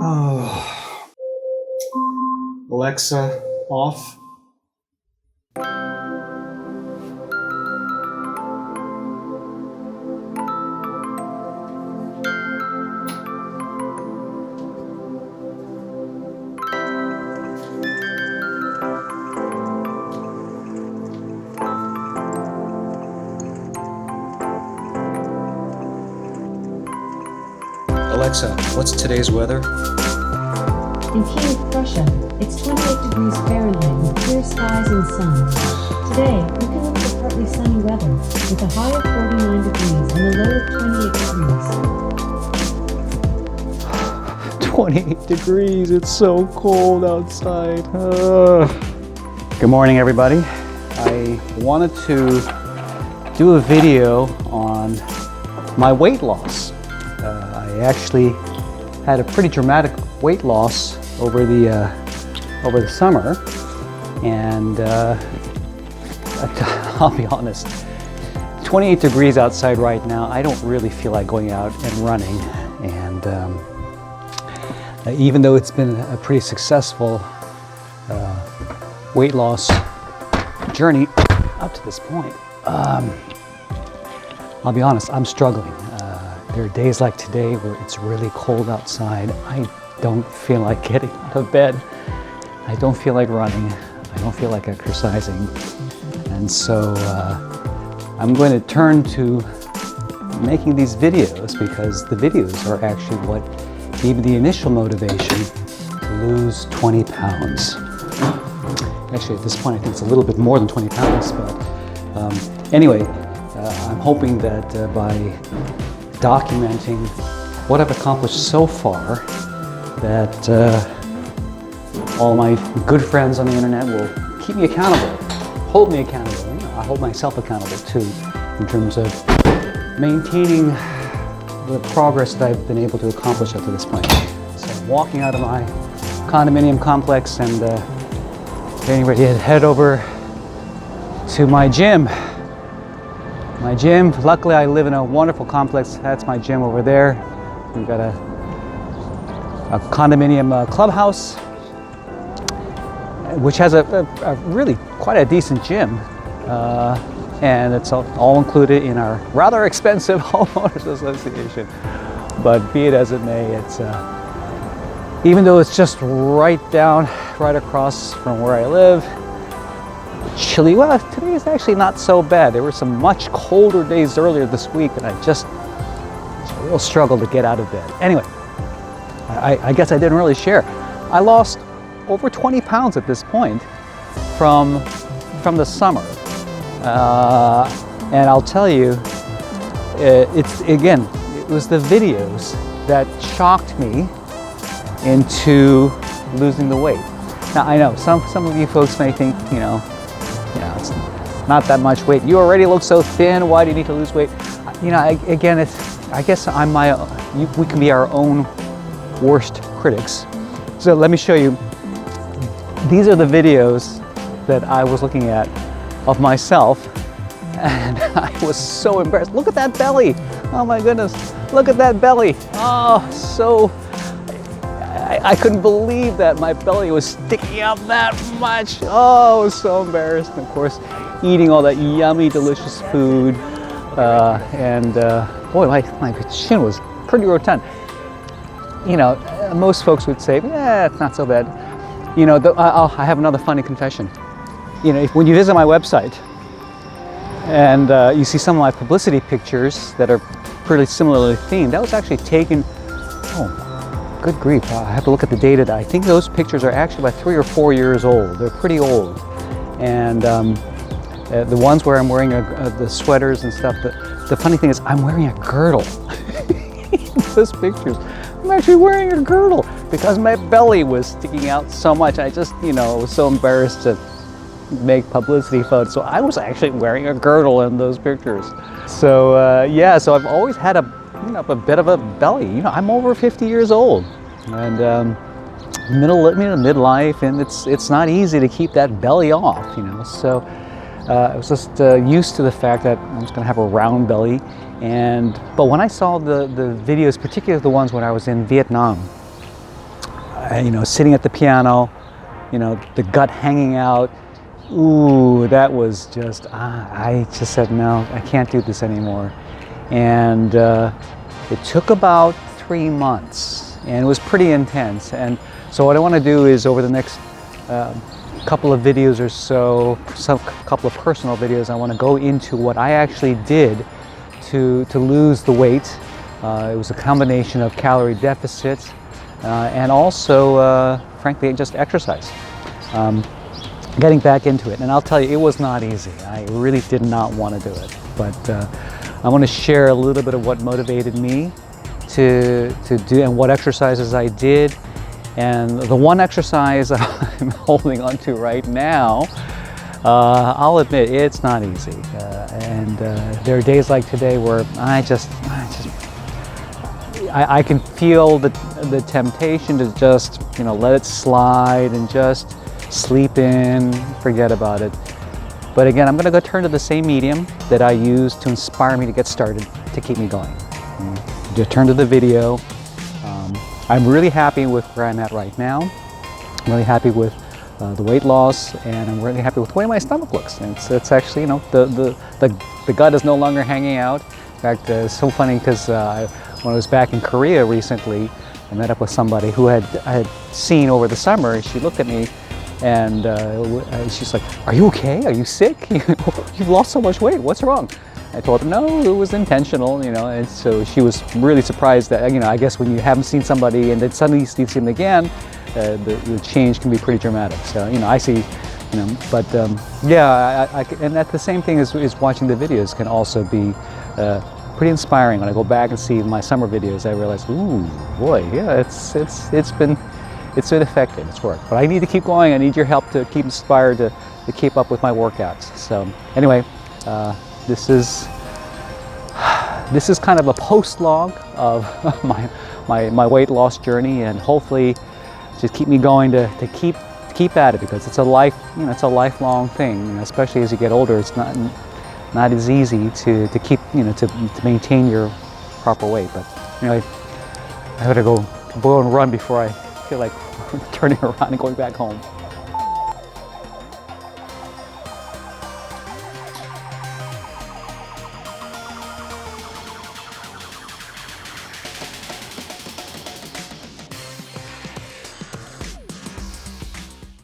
Oh. Alexa, off. Alexa, what's today's weather? In Kiev, Prussia, it's 28 degrees Fahrenheit with clear skies and sun. Today, you can look for partly sunny weather with a high of 49 degrees and a low of 28 degrees. 28 degrees, it's so cold outside. Good morning, everybody. I wanted to do a video on my weight loss. I actually had a pretty dramatic weight loss over the summer, and I'll be honest, 28 degrees outside right now, I don't really feel like going out and running. And even though it's been a pretty successful weight loss journey up to this point, I'll be honest, I'm struggling. There are days like today where it's really cold outside. I don't feel like getting out of bed. I don't feel like running. I don't feel like exercising. And so I'm going to turn to making these videos because the videos are actually what gave me the initial motivation to lose 20 pounds. Actually, at this point, I think it's a little bit more than 20 pounds, but anyway, I'm hoping that by documenting what I've accomplished so far, that all my good friends on the internet will keep me accountable, hold me accountable. You know, I hold myself accountable too, in terms of maintaining the progress that I've been able to accomplish up to this point. So I'm walking out of my condominium complex and getting ready to head over to my gym. My gym, luckily I live in a wonderful complex. That's my gym over there. We've got a condominium clubhouse, which has a really quite a decent gym. And it's all included in our rather expensive homeowners association. But be it as it may, it's even though it's just right across from where I live, chilly. Well, today is actually not so bad. There were some much colder days earlier this week, and it's a real struggle to get out of bed. Anyway, I guess I didn't really share. I lost over 20 pounds at this point from the summer, and I'll tell you, it was the videos that shocked me into losing the weight. Now I know some of you folks may think, it's not that much weight. You already look so thin. Why do you need to lose weight? I guess we can be our own worst critics. So let me show you. These are the videos that I was looking at of myself, and I was so embarrassed. Look at that belly. Oh my goodness. Look at that belly. Oh, so I couldn't believe that my belly was sticking out that much. Oh, I was so embarrassed. And of course, eating all that yummy, delicious food. Boy, my chin was pretty rotund. Most folks would say, yeah, it's not so bad. I have another funny confession. When you visit my website and you see some of my publicity pictures that are pretty similarly themed, that was actually taken, good grief, I have to look at the data. I think those pictures are actually about 3 or 4 years old. They're pretty old. And the ones where I'm wearing the sweaters and stuff, the funny thing is I'm wearing a girdle. In those pictures, I'm actually wearing a girdle because my belly was sticking out so much. I just, was so embarrassed to make publicity photos. So I was actually wearing a girdle in those pictures. So so I've always had a bit of a belly. I'm over 50 years old, and midlife, and it's not easy to keep that belly off. So I was just used to the fact that I was going to have a round belly, but when I saw the videos, particularly the ones when I was in Vietnam, you know, sitting at the piano, you know, the gut hanging out. Ooh, that was just, I just said, no, I can't do this anymore. And it took about 3 months, and it was pretty intense. And so what I want to do is over the next couple of videos or so, some couple of personal videos, I want to go into what I actually did to lose the weight. It was a combination of calorie deficit and also, frankly, just exercise. Getting back into it, and I'll tell you, it was not easy. I really did not want to do it, but I want to share a little bit of what motivated me to do, and what exercises I did. And the one exercise I'm holding on to right now, I'll admit it's not easy. And there are days like today where I can feel the temptation to just, you know, let it slide and just sleep in, forget about it. But again, I'm going to go turn to the same medium that I used to inspire me to get started, to keep me going. Just turn to the video. I'm really happy with where I'm at right now. I'm really happy with the weight loss, and I'm really happy with the way my stomach looks. And it's actually, you know, the gut is no longer hanging out. In fact, it's so funny because when I was back in Korea recently, I met up with somebody who I had seen over the summer, and she looked at me and she's like, "Are you okay? Are you sick? You've lost so much weight. What's wrong?" I told her, no, it was intentional, you know, and so she was really surprised that, you know, I guess when you haven't seen somebody and then suddenly you see them again, the change can be pretty dramatic. So, you know, I see, you know, but yeah, and that the same thing is watching the videos can also be pretty inspiring. When I go back and see my summer videos, I realize, ooh, boy, yeah, it's been effective, it's worked. But I need to keep going. I need your help to keep inspired to keep up with my workouts. So anyway, this is kind of a post log of my weight loss journey, and hopefully just keep me going to keep at it, because it's a lifelong thing, you know, especially as you get older. It's not as easy to keep, you know, to maintain your proper weight. But anyway, I gotta go and run before I feel like turning around and going back home.